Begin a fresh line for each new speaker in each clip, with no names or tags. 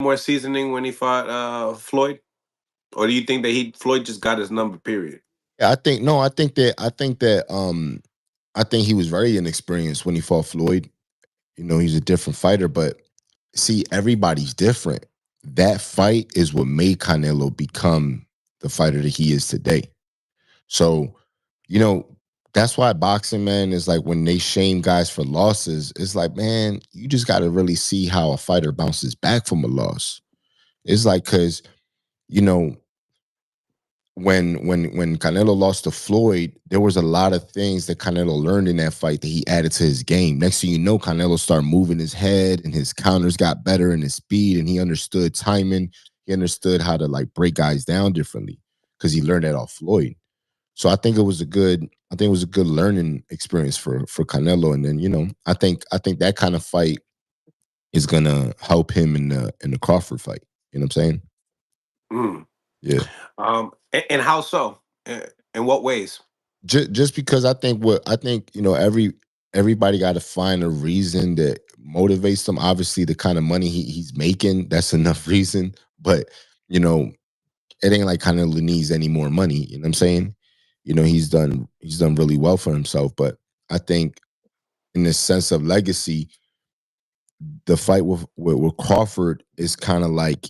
more seasoning when he fought Floyd, or do you think that he Floyd just got his number? Period.
Yeah, I think no. I think he was very inexperienced when he fought Floyd. He's a different fighter, but see, everybody's different. That fight is what made Canelo become the fighter that he is today. So, you know, that's why boxing, man, is like when they shame guys for losses, it's like, man, you just got to really see how a fighter bounces back from a loss. It's like, because, you know, when Canelo lost to Floyd, there was a lot of things that Canelo learned in that fight that he added to his game. Next thing you know, Canelo started moving his head and his counters got better and his speed, and he understood timing. He understood how to like break guys down differently because he learned that off Floyd. So I think it was a good learning experience for Canelo. And then, I think that kind of fight is gonna help him in the Crawford fight. You know what I'm saying?
Mm.
Yeah.
And how so? In what ways?
Just because I think everybody got to find a reason that motivates them. Obviously, the kind of money he's making, that's enough reason. But you know, it ain't like Canelo needs any more money. You know what I'm saying? He's done really well for himself. But I think in the sense of legacy, the fight with Crawford is kind of like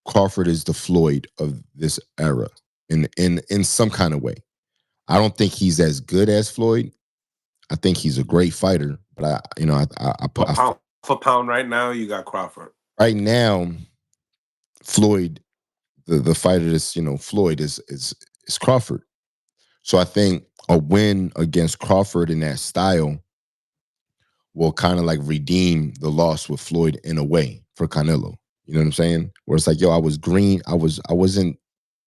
Crawford is the Floyd of this era in some kind of way. I don't think he's as good as Floyd. I think he's a great fighter, but I put
But pound for pound, right now you got Crawford.
right now Floyd, the fighter that's Floyd is Crawford. So I think a win against Crawford in that style will kind of like redeem the loss with Floyd in a way for Canelo. You know what I'm saying? Where it's like, yo, I was green, I wasn't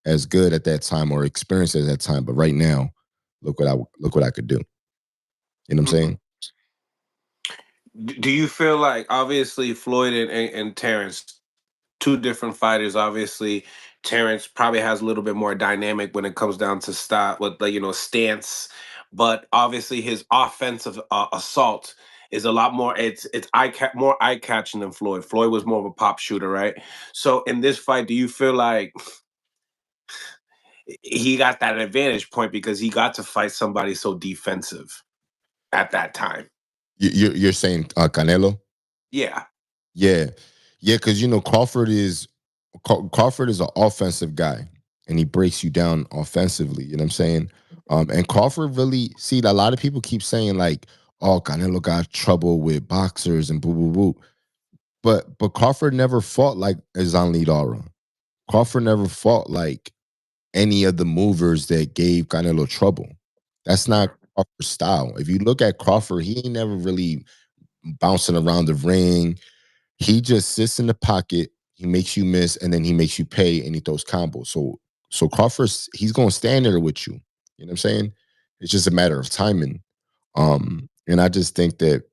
as good at that time or experienced at that time, but right now, look what I could do. You know what I'm
Mhm.
saying?
Do you feel like obviously Floyd and Terence, two different fighters? Obviously, Terence probably has a little bit more dynamic when it comes down to style with the stance, but obviously his offensive assault is a lot more. It's more eye catching than Floyd. Floyd was more of a pop shooter, right? So in this fight, do you feel like he got that advantage point because he got to fight somebody so defensive at that time?
You're saying Canelo?
Yeah.
Yeah, yeah, because Crawford is an offensive guy, and he breaks you down offensively. You know what I'm saying? And Crawford really see a lot of people keep saying like, "Oh, Canelo got trouble with boxers and boo boo boo," but Crawford never fought like Azan Lidara. Crawford never fought like any of the movers that gave Canelo trouble. That's not Crawford's style. If you look at Crawford, he ain't never really bouncing around the ring. He just sits in the pocket, he makes you miss, and then he makes you pay, and he throws combos. So Crawford's he's gonna stand there with you. You know what I'm saying? It's just a matter of timing. And I just think that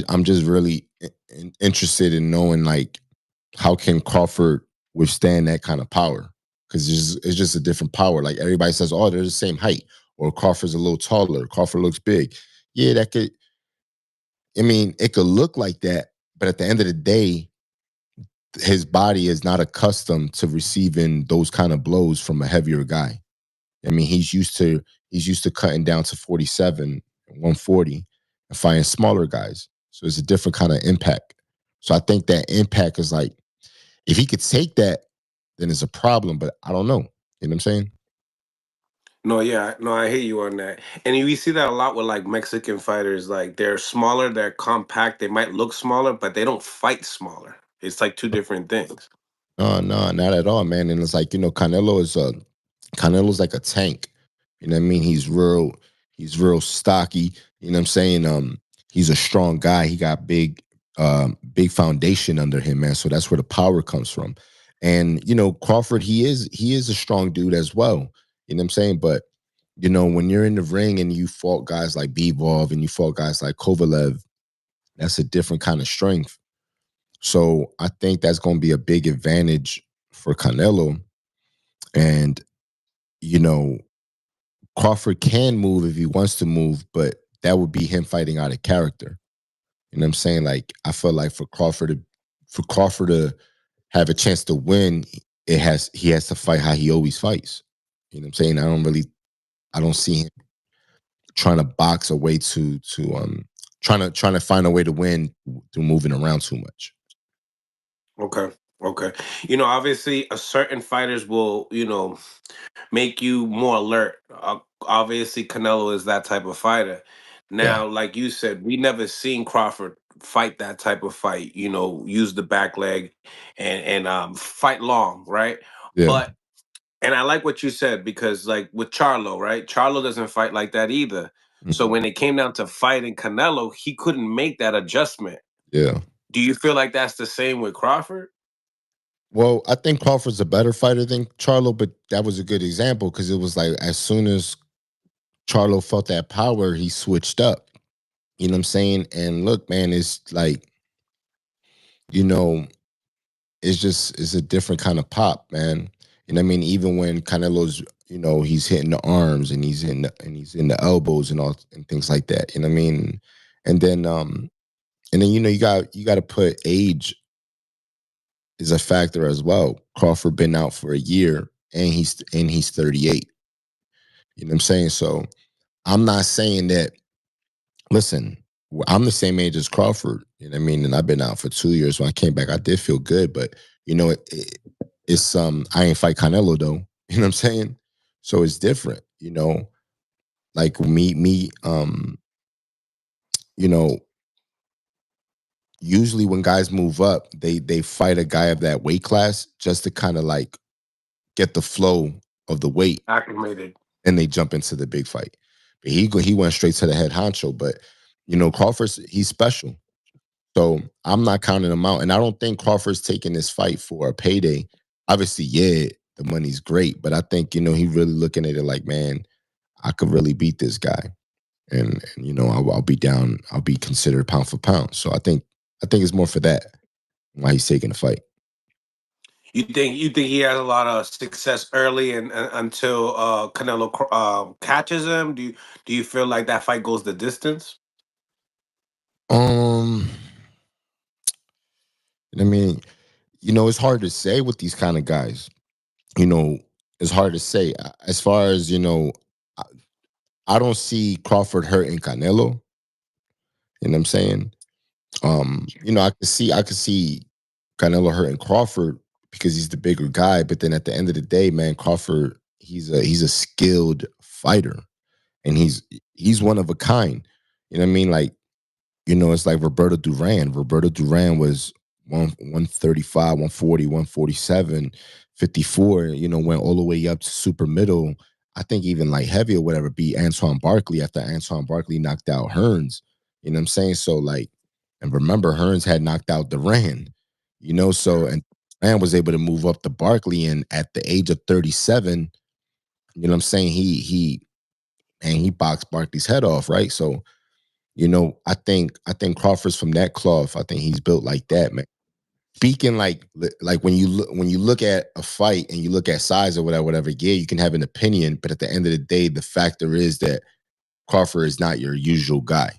I'm just really interested in knowing like how can Crawford withstand that kind of power? Because it's just a different power. Like everybody says, oh, they're the same height, or Crawford's a little taller. Crawford looks big. Yeah, that could. I mean, it could look like that, but at the end of the day, his body is not accustomed to receiving those kind of blows from a heavier guy. I mean, he's used to cutting down to 47, 140 and fighting smaller guys. So it's a different kind of impact. So I think that impact is like if he could take that, then it's a problem. But I don't know. You know what I'm saying?
No, yeah, no, I hear you on that. And we see that a lot with like Mexican fighters. Like they're smaller, they're compact, they might look smaller, but they don't fight smaller. It's like two different things.
No, no, not at all, man. And it's like, Canelo's like a tank. You know what I mean? He's real stocky. You know what I'm saying? He's a strong guy. He got big foundation under him, man. So that's where the power comes from. And Crawford, he is a strong dude as well. You know what I'm saying? But when you're in the ring and you fought guys like Bivov and you fought guys like Kovalev, that's a different kind of strength. So I think that's going to be a big advantage for Canelo. And you know, Crawford can move if he wants to move, but that would be him fighting out of character. You know what I'm saying? Like I feel like for Crawford to have a chance to win, he has to fight how he always fights. You know what I'm saying? I don't see him trying to box a way to trying to find a way to win through moving around too much.
Okay. Okay. Obviously, a certain fighters will, make you more alert. Obviously, Canelo is that type of fighter.
Yeah,
Now, like you said, we never seen Crawford fight that type of fight. Use the back leg and fight long, right?
yeah,
But and I like what you said because, like with Charlo, right? Charlo doesn't fight like that either. So
mhm,
when it came down to fighting Canelo, he couldn't make that adjustment.
yeah.
Do you feel like that's the same with Crawford?
Well, I think Crawford's a better fighter than Charlo, but that was a good example because it was like as soon as Charlo felt that power, he switched up. You know what I'm saying? And look, man, it's like, you know, it's a different kind of pop, man. You know what I mean? Even when Canelo's, he's hitting the arms and he's in the elbows and all and things like that. You know what I mean? And then you got to put age is a factor as well. Crawford been out for a year and he's 38. You know what I'm saying? So I'm not saying that. Listen, I'm the same age as Crawford. You know what I mean? And I've been out for 2 years. When I came back, I did feel good, but it's I ain't fight Canelo though. You know what I'm saying? So it's different. Like you know, usually when guys move up, they fight a guy of that weight class just to kind of like get the flow of the weight,
Acclimated.
and they jump into the big fight. But he went straight to the head honcho. But Crawford's he's special. So I'm not counting him out. And I don't think Crawford's taking this fight for a payday. Obviously, yeah, the money's great, but I think, he really looking at it like, man, I could really beat this guy. And I'll be down, I'll be considered pound for pound. So I think it's more for that why he's taking the fight.
You think he has a lot of success early and until Canelo catches him? Do you feel like that fight goes the distance?
Um, I mean, it's hard to say with these kind of guys. You know, it's hard to say. As far as, I, I don't see Crawford hurting Canelo. You know what I'm saying? I could see Canelo hurting Crawford because he's the bigger guy, but then at the end of the day, man, Crawford, he's a skilled fighter and he's one of a kind. You know what I mean? Like, it's like Roberto Duran. Roberto Duran was 135, 140, 147, 54. Went all the way up to super middle. I think even like heavy or whatever, beat Antoine Barkley after Antoine Barkley knocked out Hearns. You know what I'm saying? So like, and remember Hearns had knocked out Duran, so and Duran was able to move up to Barkley, and at the age of 37, you know what I'm saying? He boxed Barkley's head off, right? So I think Crawford's from that cloth. I think he's built like that, man. Speaking like when you look at a fight and you look at size or whatever, yeah, you can have an opinion, but at the end of the day, the factor is that Crawford is not your usual guy.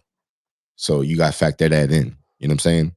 So you got to factor that in. You know what I'm saying?